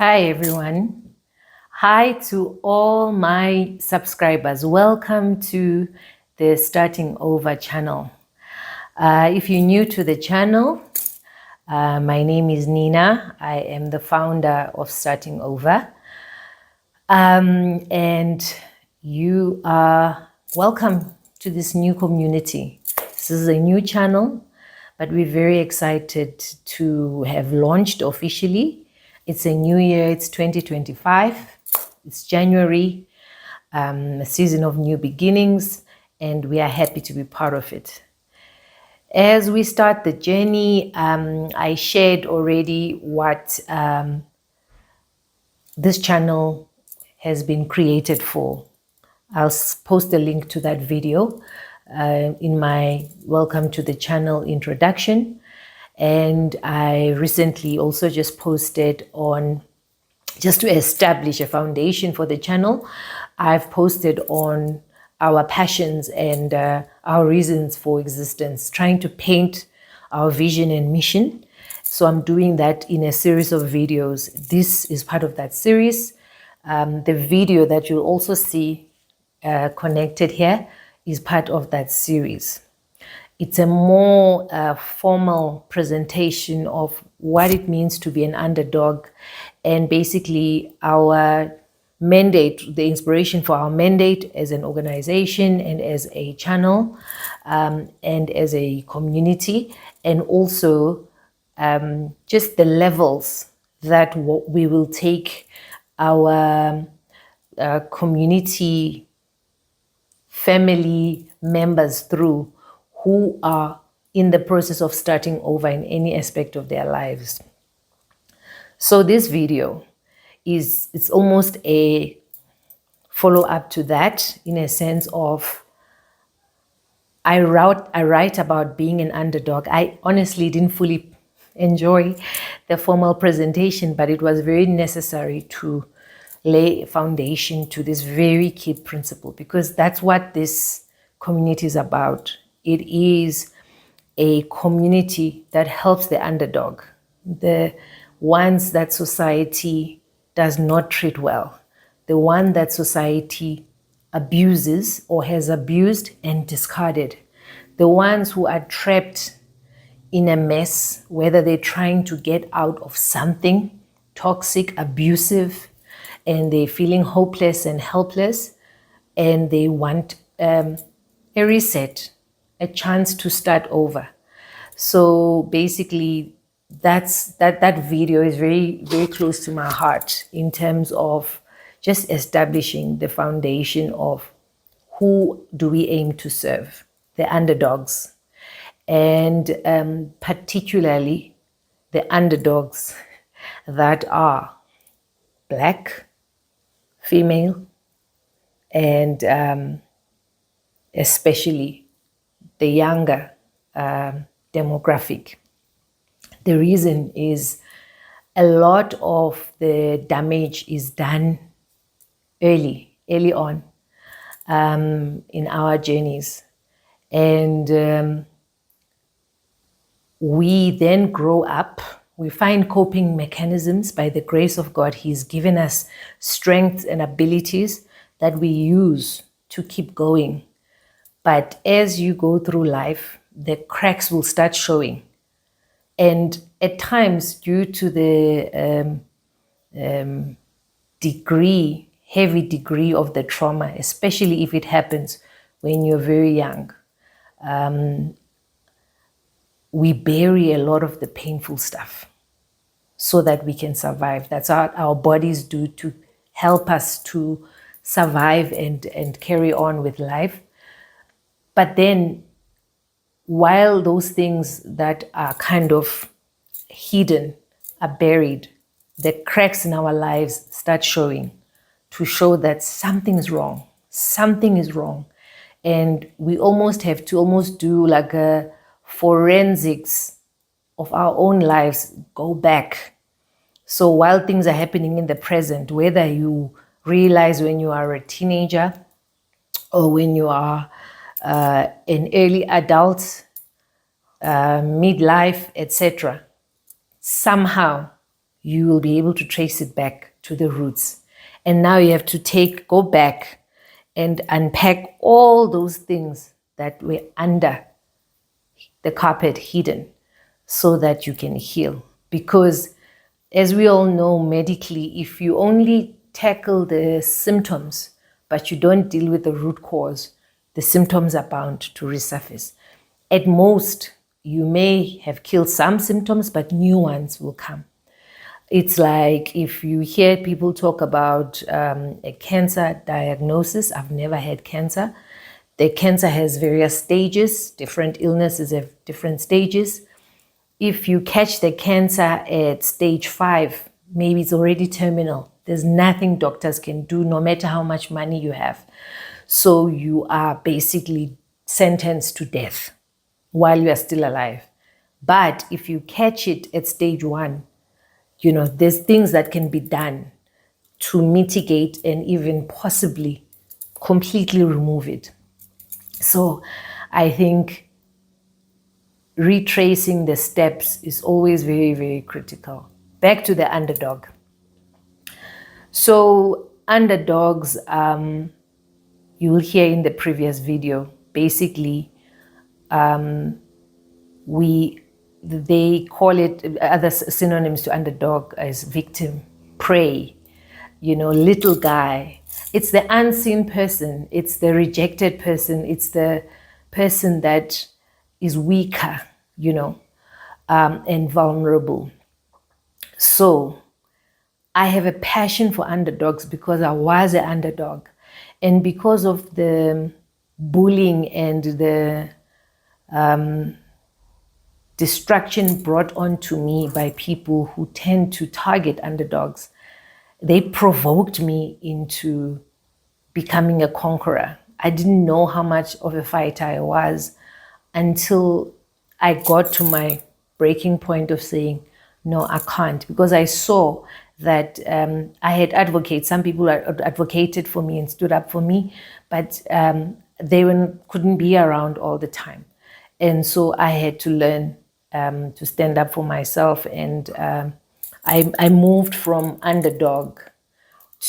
Hi, everyone. Hi to all my subscribers. Welcome to the Starting Over channel. If you're new to the channel, my name is Nina. I am the founder of Starting Over. And you are welcome to this new community. This is a new channel, but we're very excited to have launched officially. It's a new year, it's 2025, it's January, a season of new beginnings, and we are happy to be part of it. As we start the journey, I shared already what this channel has been created for. I'll post a link to that video in my welcome to the channel introduction. And I recently also just posted on, just to establish a foundation for the channel, I've posted on our passions and our reasons for existence, trying to paint our vision and mission. So I'm doing that in a series of videos. This is part of that series. The video that you'll also see connected here is part of that series. It's a more formal presentation of what it means to be an underdog, and basically our mandate, the inspiration for our mandate as an organization and as a channel and as a community, and also just the levels that we will take our community family members through who are in the process of starting over in any aspect of their lives. So this video it's almost a follow-up to that, in a sense of I write about being an underdog. I honestly didn't fully enjoy the formal presentation, but it was very necessary to lay a foundation to this very key principle, because that's what this community is about. It is a community that helps the underdog, the ones that society does not treat well, the one that society abuses or has abused and discarded, the ones who are trapped in a mess, whether they're trying to get out of something toxic, abusive, and they're feeling hopeless and helpless, and they want a reset, a chance to start over. So basically, that video is very, very close to my heart in terms of just establishing the foundation of who do we aim to serve, the underdogs, and particularly the underdogs that are Black, female, and especially the younger demographic. The reason is a lot of the damage is done early on in our journeys. And we then grow up, we find coping mechanisms. By the grace of God, He's given us strengths and abilities that we use to keep going. But as you go through life, the cracks will start showing. And at times, due to the heavy degree of the trauma, especially if it happens when you're very young, we bury a lot of the painful stuff so that we can survive. That's what our bodies do to help us to survive and carry on with life. But then, while those things that are kind of hidden are buried, the cracks in our lives start showing, to show that something is wrong. Something is wrong. And we almost have to do like a forensics of our own lives, go back. So while things are happening in the present, whether you realize when you are a teenager or when you are an early adult, midlife, etc., somehow you will be able to trace it back to the roots. And now you have to go back and unpack all those things that were under the carpet hidden so that you can heal. Because as we all know medically, if you only tackle the symptoms, but you don't deal with the root cause, the symptoms are bound to resurface. At most, you may have killed some symptoms, but new ones will come. It's like if you hear people talk about a cancer diagnosis. I've never had cancer. The cancer has various stages. Different illnesses have different stages. If you catch the cancer at stage 5, maybe it's already terminal. There's nothing doctors can do, no matter how much money you have. So you are basically sentenced to death while you are still alive. But if you catch it at stage 1, there's things that can be done to mitigate and even possibly completely remove it. So I think retracing the steps is always very, very critical. Back to the underdog. So underdogs, you will hear in the previous video, basically, they call it, other synonyms to underdog as victim, prey, little guy. It's the unseen person. It's the rejected person. It's the person that is weaker, and vulnerable. So I have a passion for underdogs because I was an underdog. And because of the bullying and the destruction brought onto me by people who tend to target underdogs, they provoked me into becoming a conqueror. I didn't know how much of a fighter I was until I got to my breaking point of saying, no, I can't, because I saw that I had advocates. Some people advocated for me and stood up for me, but they couldn't be around all the time. And so I had to learn to stand up for myself. And I moved from underdog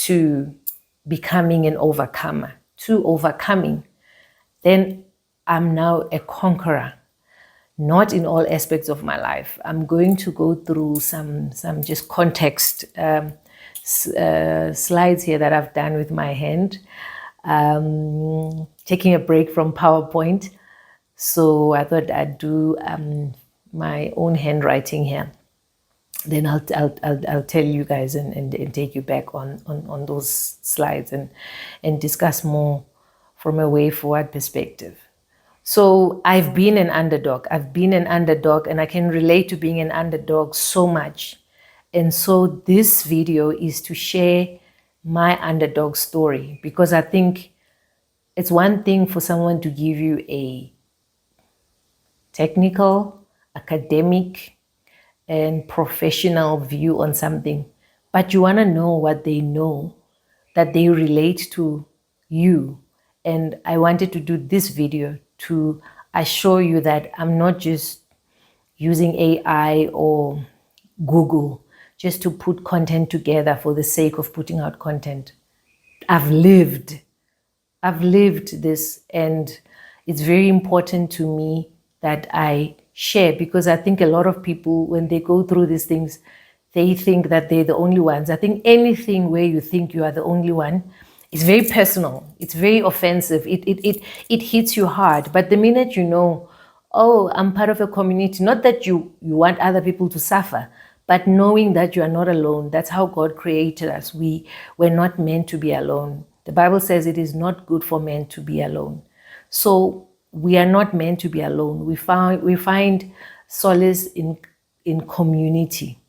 to becoming an overcomer, to overcoming. Then I'm now a conqueror, not in all aspects of my life. I'm going to go through some just context slides here that I've done with my hand, taking a break from PowerPoint. So I thought I'd do my own handwriting here. Then I'll tell you guys and take you back on those slides and discuss more from a way forward perspective. So I've been an underdog. And I can relate to being an underdog so much. And so this video is to share my underdog story, because I think it's one thing for someone to give you a technical, academic, and professional view on something, but you want to know what they know, that they relate to you. And I wanted to do this video to assure you that I'm not just using AI or Google just to put content together for the sake of putting out content. I've lived this, and it's very important to me that I share, because I think a lot of people, when they go through these things, they think that they're the only ones. I think anything where you think you are the only one, it's very personal. It's very offensive. It hits you hard. But the minute you know, oh, I'm part of a community, not that you want other people to suffer, but knowing that you are not alone. That's how God created us. We were not meant to be alone. The Bible says it is not good for men to be alone. So we are not meant to be alone. We find solace in community.